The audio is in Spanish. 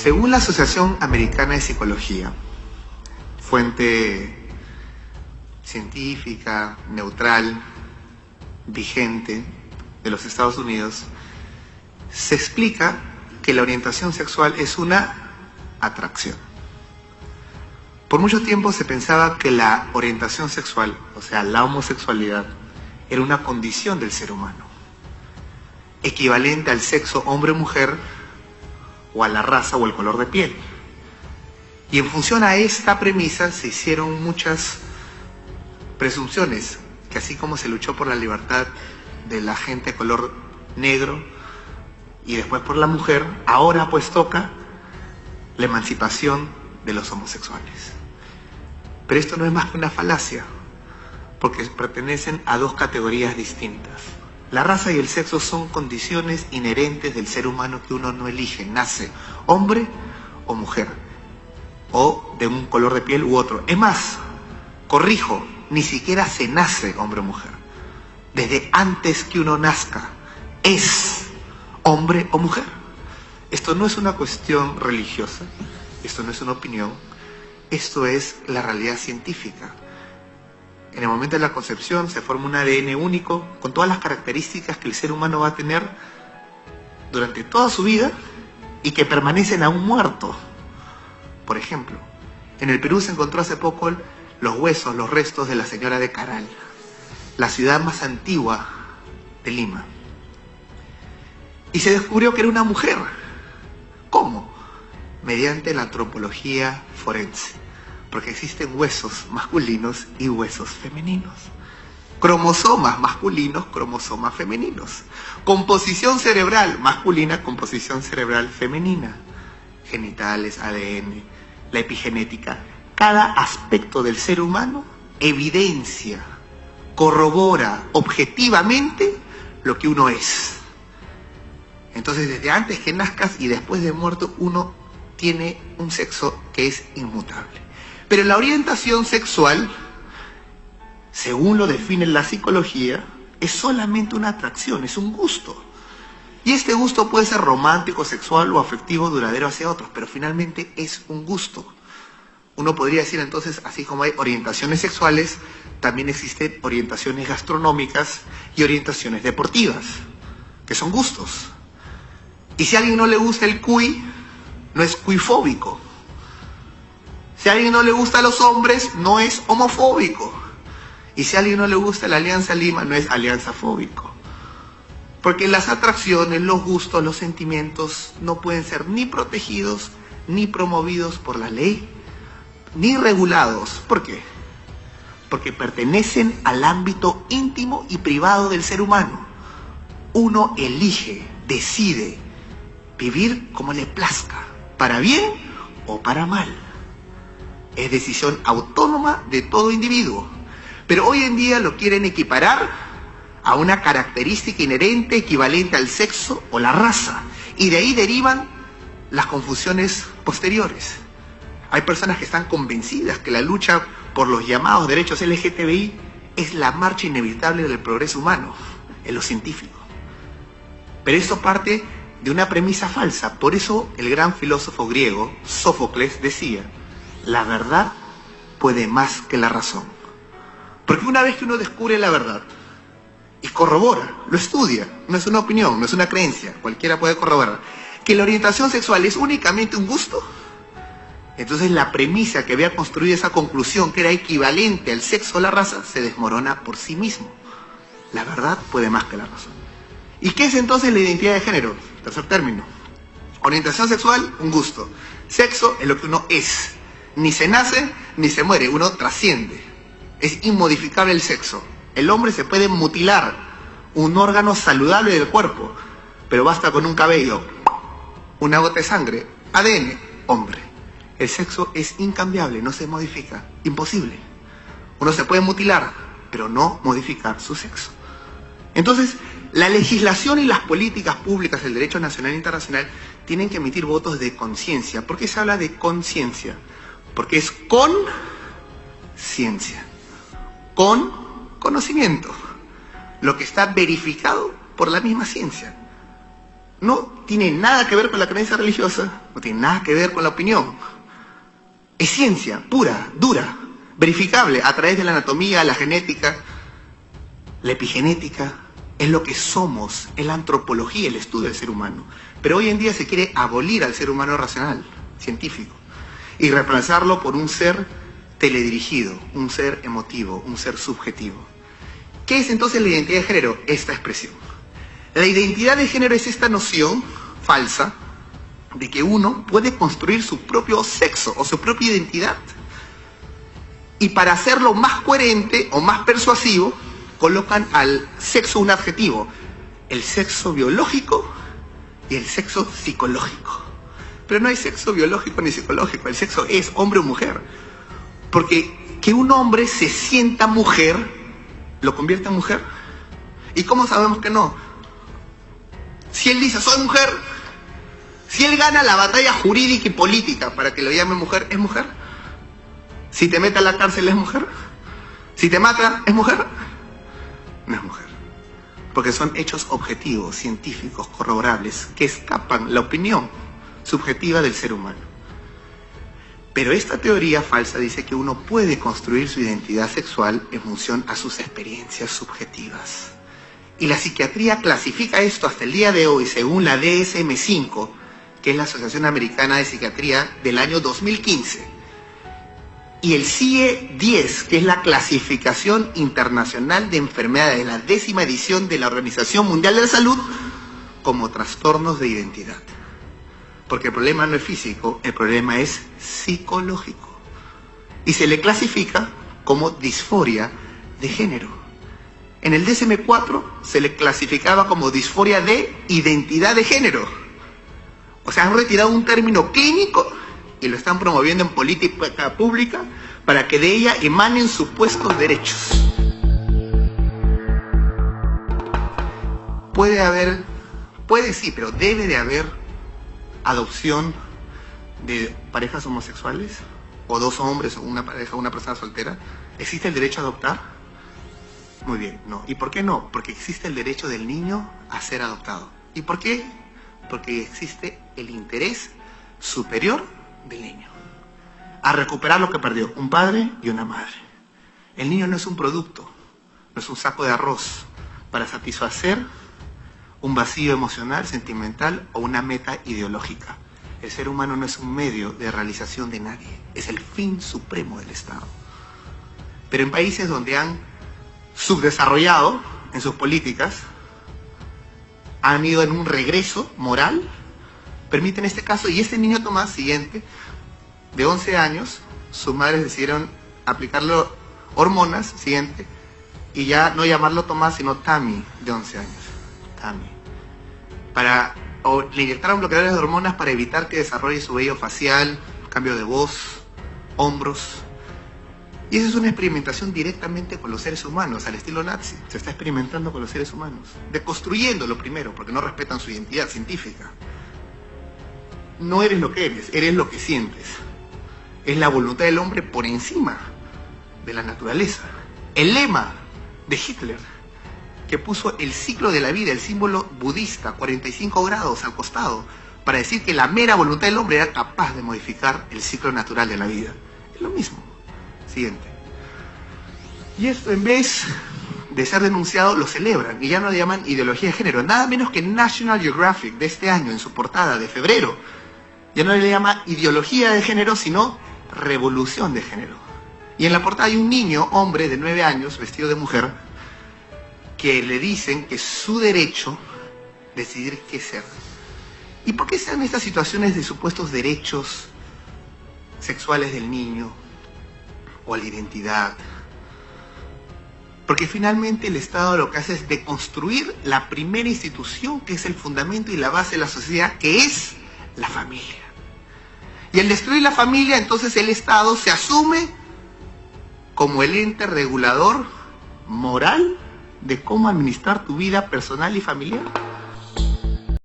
Según la Asociación Americana de Psicología, fuente científica, neutral, vigente de los Estados Unidos, se explica que la orientación sexual es una atracción. Por mucho tiempo se pensaba que la orientación sexual, o sea, la homosexualidad, era una condición del ser humano, equivalente al sexo hombre-mujer o a la raza o el color de piel. Y en función a esta premisa se hicieron muchas presunciones, que así como se luchó por la libertad de la gente de color negro y después por la mujer, ahora pues toca la emancipación de los homosexuales. Pero esto no es más que una falacia, porque pertenecen a dos categorías distintas. La raza y el sexo son condiciones inherentes del ser humano que uno no elige, nace hombre o mujer, o de un color de piel u otro. Es más, corrijo, ni siquiera se nace hombre o mujer. Desde antes que uno nazca, es hombre o mujer. Esto no es una cuestión religiosa, esto no es una opinión, esto es la realidad científica. En el momento de la concepción se forma un ADN único con todas las características que el ser humano va a tener durante toda su vida y que permanecen aún muerto. Por ejemplo, en el Perú se encontró hace poco los huesos, los restos de la señora de Caral, la ciudad más antigua de Lima. Y se descubrió que era una mujer. ¿Cómo? Mediante la antropología forense, porque existen huesos masculinos y huesos femeninos, cromosomas masculinos, cromosomas femeninos, composición cerebral masculina, composición cerebral femenina, genitales, ADN, la epigenética. Cada aspecto del ser humano evidencia, corrobora objetivamente lo que uno es. Entonces, desde antes que nazcas y después de muerto, uno tiene un sexo que es inmutable. Pero la orientación sexual, según lo define la psicología, es solamente una atracción, es un gusto. Y este gusto puede ser romántico, sexual o afectivo duradero hacia otros, pero finalmente es un gusto. Uno podría decir entonces, así como hay orientaciones sexuales, también existen orientaciones gastronómicas y orientaciones deportivas, que son gustos. Y si a alguien no le gusta el cuy, no es cuifóbico. Si a alguien no le gusta a los hombres, no es homofóbico. Y si a alguien no le gusta la Alianza Lima, no es alianzafóbico. Porque las atracciones, los gustos, los sentimientos no pueden ser ni protegidos, ni promovidos por la ley, ni regulados. ¿Por qué? Porque pertenecen al ámbito íntimo y privado del ser humano. Uno elige, decide vivir como le plazca, para bien o para mal. Es decisión autónoma de todo individuo. Pero hoy en día lo quieren equiparar a una característica inherente equivalente al sexo o la raza. Y de ahí derivan las confusiones posteriores. Hay personas que están convencidas que la lucha por los llamados derechos LGTBI es la marcha inevitable del progreso humano, en lo científico. Pero esto parte de una premisa falsa. Por eso el gran filósofo griego, Sófocles, decía: la verdad puede más que la razón. Porque una vez que uno descubre la verdad y corrobora, lo estudia, no es una opinión, no es una creencia, cualquiera puede corroborar, que la orientación sexual es únicamente un gusto, entonces la premisa que había construido esa conclusión, que era equivalente al sexo o la raza, se desmorona por sí mismo. La verdad puede más que la razón. ¿Y qué es entonces la identidad de género? Tercer término. Orientación sexual, un gusto. Sexo es lo que uno es. Ni se nace, ni se muere, uno trasciende. Es inmodificable el sexo. El hombre se puede mutilar un órgano saludable del cuerpo, pero basta con un cabello, una gota de sangre, ADN, hombre. El sexo es incambiable, no se modifica, imposible. Uno se puede mutilar, pero no modificar su sexo. Entonces, la legislación y las políticas públicas del derecho nacional e internacional tienen que emitir votos de conciencia. ¿Por qué se habla de conciencia? Porque es con ciencia, con conocimiento, lo que está verificado por la misma ciencia. no tiene nada que ver con la creencia religiosa, no tiene nada que ver con la opinión. Es ciencia pura, dura, verificable a través de la anatomía, la genética, la epigenética. Es lo que somos, es la antropología, el estudio del ser humano. Pero hoy en día se quiere abolir al ser humano racional, científico, y reemplazarlo por un ser teledirigido, un ser emotivo, un ser subjetivo. ¿Qué es entonces la identidad de género? Esta expresión. La identidad de género es esta noción falsa de que uno puede construir su propio sexo o su propia identidad. Y para hacerlo más coherente o más persuasivo, colocan al sexo un adjetivo: el sexo biológico y el sexo psicológico. Pero no hay sexo biológico ni psicológico, el sexo es hombre o mujer. Porque que un hombre se sienta mujer, ¿lo convierte en mujer? ¿Y cómo sabemos que no? Si él dice, soy mujer, si él gana la batalla jurídica y política para que lo llame mujer, ¿es mujer? Si te mete a la cárcel, ¿es mujer? Si te mata, ¿es mujer? No es mujer. Porque son hechos objetivos, científicos, corroborables, que escapan la opinión subjetiva del ser humano. Pero esta teoría falsa dice que uno puede construir su identidad sexual en función a sus experiencias subjetivas. Y la psiquiatría clasifica esto hasta el día de hoy, según la DSM-5, que es la Asociación Americana de Psiquiatría del año 2015, y el CIE-10, que es la Clasificación Internacional de Enfermedades, la 10ª edición de la Organización Mundial de la Salud, como trastornos de identidad. Porque el problema no es físico, el problema es psicológico. Y se le clasifica como disforia de género. En el DSM-4 se le clasificaba como disforia de identidad de género. O sea, han retirado un término clínico y lo están promoviendo en política pública para que de ella emanen supuestos derechos. Puede sí, pero debe de haber adopción de parejas homosexuales, o dos hombres, o una pareja, o una persona soltera. ¿Existe el derecho a adoptar? Muy bien, no. ¿Y por qué no? Porque existe el derecho del niño a ser adoptado. ¿Y por qué? Porque existe el interés superior del niño a recuperar lo que perdió, un padre y una madre. El niño no es un producto, no es un saco de arroz para satisfacer un vacío emocional, sentimental o una meta ideológica. El ser humano no es un medio de realización de nadie, es el fin supremo del Estado. Pero en países donde han subdesarrollado en sus políticas, han ido en un regreso moral, permiten este caso, y este niño Tomás, siguiente, de 11 años, sus madres decidieron aplicarle hormonas, siguiente, y ya no llamarlo Tomás, sino Tami, de 11 años. Tami. Le inyectaron bloqueadores de hormonas para evitar que desarrolle su vello facial, cambio de voz, hombros. Y esa es una experimentación directamente con los seres humanos, al estilo nazi. Se está experimentando con los seres humanos, deconstruyéndolo primero, porque no respetan su identidad científica. No eres lo que eres lo que sientes. Es la voluntad del hombre por encima de la naturaleza. El lema de Hitler, que puso el ciclo de la vida, el símbolo budista, 45 grados al costado, para decir que la mera voluntad del hombre era capaz de modificar el ciclo natural de la vida. Es lo mismo. Siguiente. Y esto, en vez de ser denunciado, lo celebran y ya no le llaman ideología de género. Nada menos que National Geographic de este año, en su portada de febrero, ya no le llama ideología de género, sino revolución de género. Y en la portada hay un niño, hombre de 9 años, vestido de mujer, que le dicen que es su derecho decidir qué ser. ¿Y por qué se dan estas situaciones de supuestos derechos sexuales del niño o a la identidad? Porque finalmente el Estado lo que hace es deconstruir la primera institución que es el fundamento y la base de la sociedad, que es la familia. Y al destruir la familia, entonces el Estado se asume como el ente regulador moral de cómo administrar tu vida personal y familiar.